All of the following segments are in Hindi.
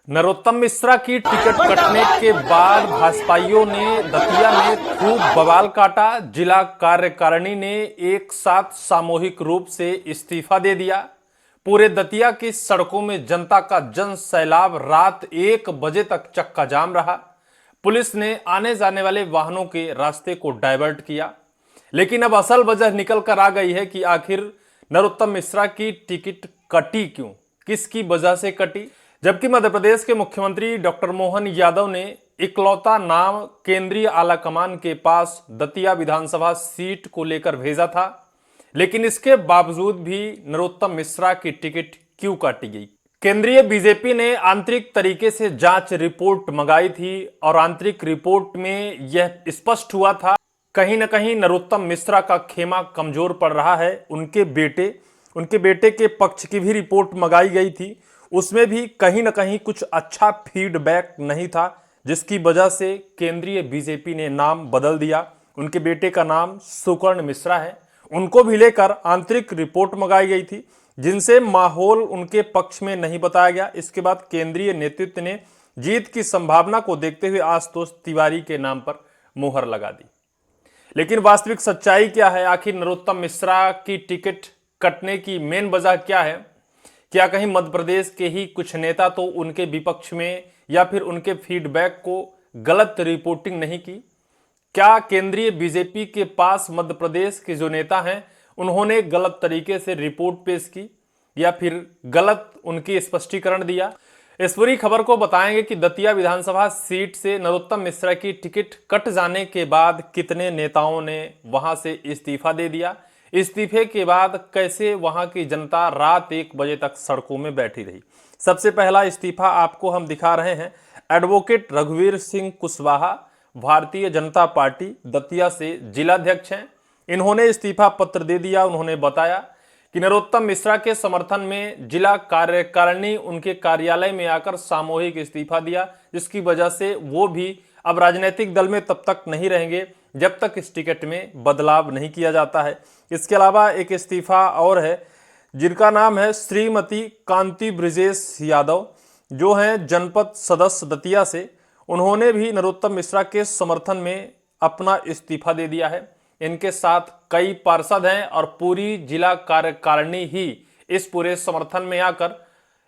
नरोत्तम मिश्रा की टिकट कटने के बाद भाजपाइयों ने दतिया में खूब बवाल काटा। जिला कार्यकारिणी ने एक साथ सामूहिक रूप से इस्तीफा दे दिया। पूरे दतिया की सड़कों में जनता का जन सैलाब रात 1 बजे तक चक्का जाम रहा। पुलिस ने आने जाने वाले वाहनों के रास्ते को डाइवर्ट किया। लेकिन अब असल वजह निकल कर आ गई है कि आखिर नरोत्तम मिश्रा की टिकट कटी क्यों, किसकी वजह से कटी। जबकि मध्य प्रदेश के मुख्यमंत्री डॉक्टर मोहन यादव ने इकलौता नाम केंद्रीय आलाकमान के पास दतिया विधानसभा सीट को लेकर भेजा था, लेकिन इसके बावजूद भी नरोत्तम मिश्रा की टिकट क्यों काटी गई। केंद्रीय बीजेपी ने आंतरिक तरीके से जांच रिपोर्ट मंगाई थी और आंतरिक रिपोर्ट में यह स्पष्ट हुआ था कहीं न कहीं नरोत्तम मिश्रा का खेमा कमजोर पड़ रहा है। उनके बेटे के पक्ष की भी रिपोर्ट मंगाई गई थी, उसमें भी कहीं न कहीं कुछ अच्छा फीडबैक नहीं था, जिसकी वजह से केंद्रीय बीजेपी ने नाम बदल दिया। उनके बेटे का नाम सुकर्ण मिश्रा है। उनको भी लेकर आंतरिक रिपोर्ट मंगाई गई थी, जिनसे माहौल उनके पक्ष में नहीं बताया गया। इसके बाद केंद्रीय नेतृत्व ने जीत की संभावना को देखते हुए आशुतोष तिवारी के नाम पर मुहर लगा दी। लेकिन वास्तविक सच्चाई क्या है? आखिर नरोत्तम मिश्रा की टिकट कटने की मेन वजह क्या है? क्या कहीं मध्य प्रदेश के ही कुछ नेता तो उनके विपक्ष में या फिर उनके फीडबैक को गलत रिपोर्टिंग नहीं की? क्या केंद्रीय बीजेपी के पास मध्य प्रदेश के जो नेता हैं उन्होंने गलत तरीके से रिपोर्ट पेश की या फिर गलत उनकी स्पष्टीकरण दिया? इस पूरी खबर को बताएंगे कि दतिया विधानसभा सीट से नरोत्तम मिश्रा की टिकट कट जाने के बाद कितने नेताओं ने वहां से इस्तीफा दे दिया, इस्तीफे के बाद कैसे वहां की जनता रात 1 बजे तक सड़कों में बैठी रही। सबसे पहला इस्तीफा आपको हम दिखा रहे हैं। एडवोकेट रघुवीर सिंह कुशवाहा भारतीय जनता पार्टी दतिया से जिलाध्यक्ष हैं। इन्होंने इस्तीफा पत्र दे दिया। उन्होंने बताया कि नरोत्तम मिश्रा के समर्थन में जिला कार्यकारिणी उनके कार्यालय में आकर सामूहिक इस्तीफा दिया, जिसकी वजह से वो भी अब राजनीतिक दल में तब तक नहीं रहेंगे जब तक इस टिकट में बदलाव नहीं किया जाता है। इसके अलावा एक इस्तीफा और है, जिनका नाम है श्रीमती कांति ब्रिजेश यादव, जो हैं जनपद सदस्य दतिया से। उन्होंने भी नरोत्तम मिश्रा के समर्थन में अपना इस्तीफा दे दिया है। इनके साथ कई पार्षद हैं और पूरी जिला कार्यकारिणी ही इस पूरे समर्थन में आकर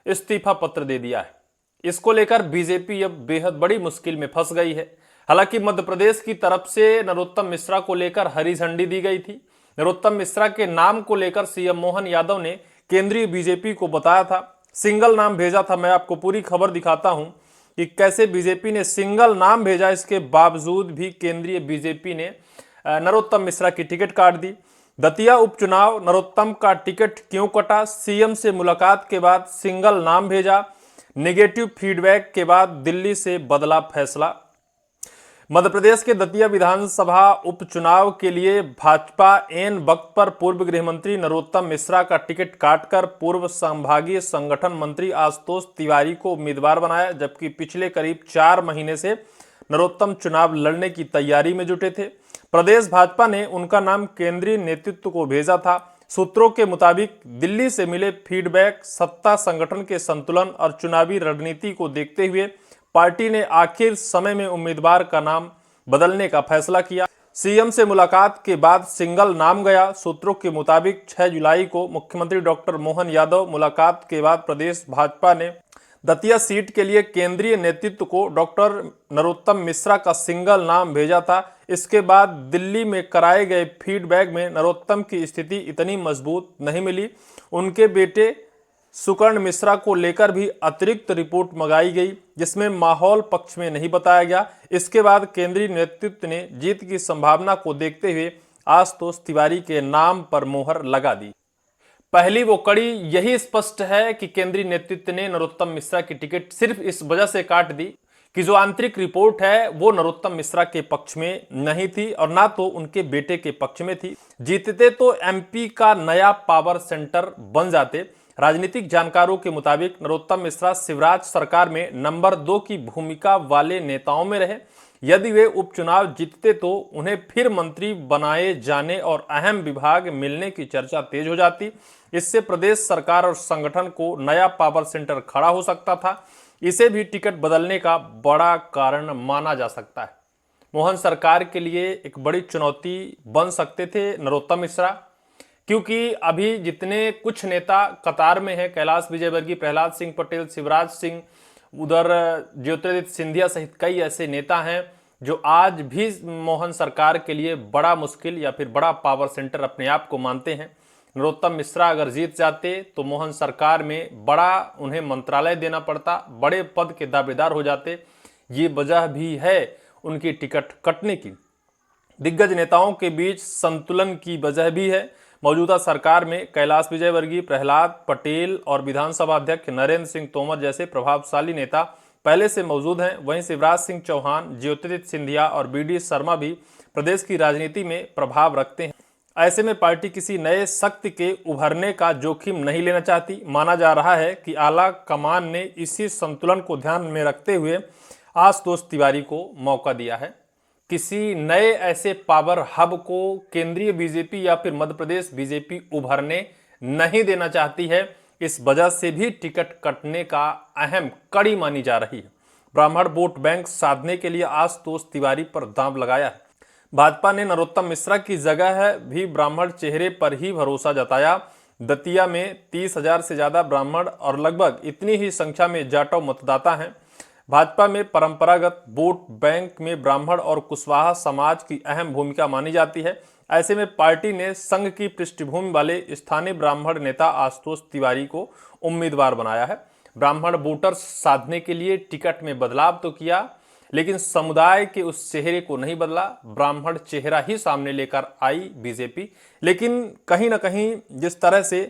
इस्तीफा पत्र दे दिया है। इसको लेकर बीजेपी अब बेहद बड़ी मुश्किल में फंस गई है। हालांकि मध्य प्रदेश की तरफ से नरोत्तम मिश्रा को लेकर हरी झंडी दी गई थी। नरोत्तम मिश्रा के नाम को लेकर सीएम मोहन यादव ने केंद्रीय बीजेपी को बताया था, सिंगल नाम भेजा था। मैं आपको पूरी खबर दिखाता हूं कि कैसे बीजेपी ने सिंगल नाम भेजा। इसके बावजूद भी केंद्रीय बीजेपी ने नरोत्तम मिश्रा की टिकट काट दी। दतिया उपचुनाव, नरोत्तम का टिकट क्यों कटा? सीएम से मुलाकात के बाद सिंगल नाम भेजा। नेगेटिव फीडबैक के बाद दिल्ली से बदला फैसला। मध्य प्रदेश के दतिया विधानसभा उपचुनाव के लिए भाजपा एन वक्त पर पूर्व गृह मंत्री नरोत्तम मिश्रा का टिकट काटकर पूर्व संभागीय संगठन मंत्री आशुतोष तिवारी को उम्मीदवार बनाया, जबकि पिछले करीब 4 महीने से नरोत्तम चुनाव लड़ने की तैयारी में जुटे थे। प्रदेश भाजपा ने उनका नाम केंद्रीय नेतृत्व को भेजा था। सूत्रों के मुताबिक दिल्ली से मिले फीडबैक, सत्ता संगठन के संतुलन और चुनावी रणनीति को देखते हुए पार्टी ने आखिर समय में उम्मीदवार का नाम बदलने का फैसला किया। सीएम से मुलाकात के बाद सिंगल नाम गया। सूत्रों के मुताबिक 6 जुलाई को मुख्यमंत्री डॉक्टर मोहन यादव मुलाकात के बाद प्रदेश भाजपा ने दतिया सीट के लिए केंद्रीय नेतृत्व को डॉक्टर नरोत्तम मिश्रा का सिंगल नाम भेजा था। इसके बाद दिल्ली में कराए गए फीडबैक में नरोत्तम की स्थिति इतनी मजबूत नहीं मिली। उनके बेटे सुकर्ण मिश्रा को लेकर भी अतिरिक्त रिपोर्ट मंगाई गई, जिसमें माहौल पक्ष में नहीं बताया गया। इसके बाद केंद्रीय नेतृत्व ने जीत की संभावना को देखते हुए आशुतोष तिवारी के नाम पर मोहर लगा दी। पहली वो कड़ी यही स्पष्ट है कि केंद्रीय नेतृत्व ने नरोत्तम मिश्रा की टिकट सिर्फ इस वजह से काट दी कि जो आंतरिक रिपोर्ट है वो नरोत्तम मिश्रा के पक्ष में नहीं थी और ना तो उनके बेटे के पक्ष में थी। जीतते तो एमपी का नया पावर सेंटर बन जाते। राजनीतिक जानकारों के मुताबिक नरोत्तम मिश्रा शिवराज सरकार में नंबर 2 की भूमिका वाले नेताओं में रहे। यदि वे उपचुनाव जीतते तो उन्हें फिर मंत्री बनाए जाने और अहम विभाग मिलने की चर्चा तेज हो जाती। इससे प्रदेश सरकार और संगठन को नया पावर सेंटर खड़ा हो सकता था। इसे भी टिकट बदलने का बड़ा कारण माना जा सकता है। मोहन सरकार के लिए एक बड़ी चुनौती बन सकते थे नरोत्तम मिश्रा, क्योंकि अभी जितने कुछ नेता कतार में हैं, कैलाश विजयवर्गीय, प्रहलाद सिंह पटेल, शिवराज सिंह, उधर ज्योतिरादित्य सिंधिया सहित कई ऐसे नेता हैं जो आज भी मोहन सरकार के लिए बड़ा मुश्किल या फिर बड़ा पावर सेंटर अपने आप को मानते हैं। नरोत्तम मिश्रा अगर जीत जाते तो मोहन सरकार में बड़ा उन्हें मंत्रालय देना पड़ता, बड़े पद के दावेदार हो जाते। ये वजह भी है उनकी टिकट कटने की। दिग्गज नेताओं के बीच संतुलन की वजह भी है। मौजूदा सरकार में कैलाश विजयवर्गीय, प्रहलाद पटेल और विधानसभा अध्यक्ष नरेंद्र सिंह तोमर जैसे प्रभावशाली नेता पहले से मौजूद हैं। वहीं शिवराज सिंह चौहान, ज्योतिरादित्य सिंधिया और बीडी शर्मा भी प्रदेश की राजनीति में प्रभाव रखते हैं। ऐसे में पार्टी किसी नए शक्ति के उभरने का जोखिम नहीं लेना चाहती। माना जा रहा है कि आला कमान ने इसी संतुलन को ध्यान में रखते हुए आशुतोष तिवारी को मौका दिया है। किसी नए ऐसे पावर हब को केंद्रीय बीजेपी या फिर मध्य प्रदेश बीजेपी उभरने नहीं देना चाहती है। इस वजह से भी टिकट कटने का अहम कड़ी मानी जा रही है। ब्राह्मण वोट बैंक साधने के लिए आशुतोष तिवारी पर दांव लगाया है। भाजपा ने नरोत्तम मिश्रा की जगह भी ब्राह्मण चेहरे पर ही भरोसा जताया। दतिया में 30,000 से ज्यादा ब्राह्मण और लगभग इतनी ही संख्या में जाटव मतदाता हैं। भाजपा में परंपरागत वोट बैंक में ब्राह्मण और कुशवाहा समाज की अहम भूमिका मानी जाती है। ऐसे में पार्टी ने संघ की पृष्ठभूमि वाले स्थानीय ब्राह्मण नेता आशुतोष तिवारी को उम्मीदवार बनाया है। ब्राह्मण वोटर्स साधने के लिए टिकट में बदलाव तो किया, लेकिन समुदाय के उस चेहरे को नहीं बदला। ब्राह्मण चेहरा ही सामने लेकर आई बीजेपी। लेकिन कहीं ना कहीं जिस तरह से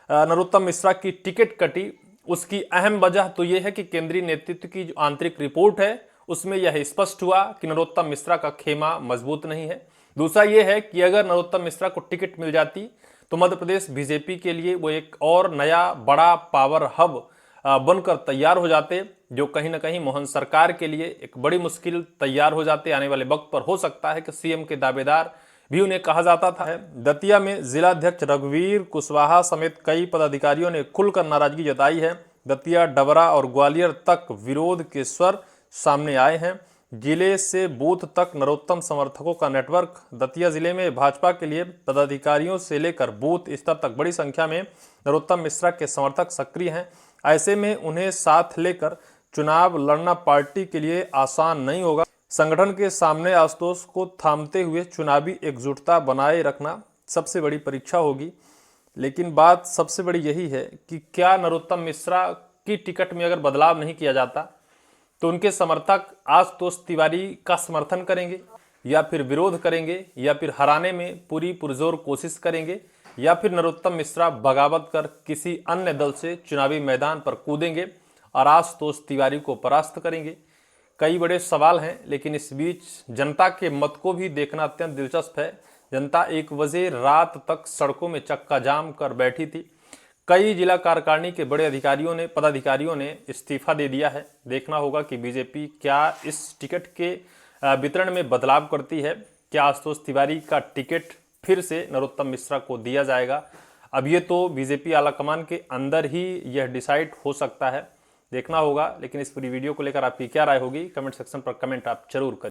नरोत्तम मिश्रा की टिकट कटी, उसकी अहम वजह तो यह है कि केंद्रीय नेतृत्व की जो आंतरिक रिपोर्ट है उसमें यह स्पष्ट हुआ कि नरोत्तम मिश्रा का खेमा मजबूत नहीं है। दूसरा यह है कि अगर नरोत्तम मिश्रा को टिकट मिल जाती तो मध्य प्रदेश बीजेपी के लिए वो एक और नया बड़ा पावर हब बनकर तैयार हो जाते, जो कहीं ना कहीं मोहन सरकार के लिए एक बड़ी मुश्किल तैयार हो जाते। आने वाले वक्त पर हो सकता है कि सीएम के दावेदार भी उन्हें कहा जाता था। दतिया में जिलाध्यक्ष रघुवीर कुशवाहा समेत कई पदाधिकारियों ने खुलकर नाराजगी जताई है। दतिया, डबरा और ग्वालियर तक विरोध के स्वर सामने आए हैं। जिले से बूथ तक नरोत्तम समर्थकों का नेटवर्क। दतिया जिले में भाजपा के लिए पदाधिकारियों से लेकर बूथ स्तर तक बड़ी संख्या में नरोत्तम मिश्रा के समर्थक सक्रिय हैं। ऐसे में उन्हें साथ लेकर चुनाव लड़ना पार्टी के लिए आसान नहीं होगा। संगठन के सामने आशुतोष को थामते हुए चुनावी एकजुटता बनाए रखना सबसे बड़ी परीक्षा होगी। लेकिन बात सबसे बड़ी यही है कि क्या नरोत्तम मिश्रा की टिकट में अगर बदलाव नहीं किया जाता तो उनके समर्थक आशुतोष तिवारी का समर्थन करेंगे या फिर विरोध करेंगे या फिर हराने में पूरी पुरजोर कोशिश करेंगे या फिर नरोत्तम मिश्रा बगावत कर किसी अन्य दल से चुनावी मैदान पर कूदेंगे और आशुतोष तिवारी को परास्त करेंगे। कई बड़े सवाल हैं, लेकिन इस बीच जनता के मत को भी देखना अत्यंत दिलचस्प है। जनता 1 बजे रात तक सड़कों में चक्का जाम कर बैठी थी। कई जिला कार्यकारिणी के बड़े पदाधिकारियों ने इस्तीफा दे दिया है। देखना होगा कि बीजेपी क्या इस टिकट के वितरण में बदलाव करती है। क्या आशुतोष तिवारी का टिकट फिर से नरोत्तम मिश्रा को दिया जाएगा? अब ये तो बीजेपी आलाकमान के अंदर ही यह डिसाइड हो सकता है, देखना होगा। लेकिन इस पूरी वीडियो को लेकर आपकी क्या राय होगी, कमेंट सेक्शन पर कमेंट आप जरूर करें।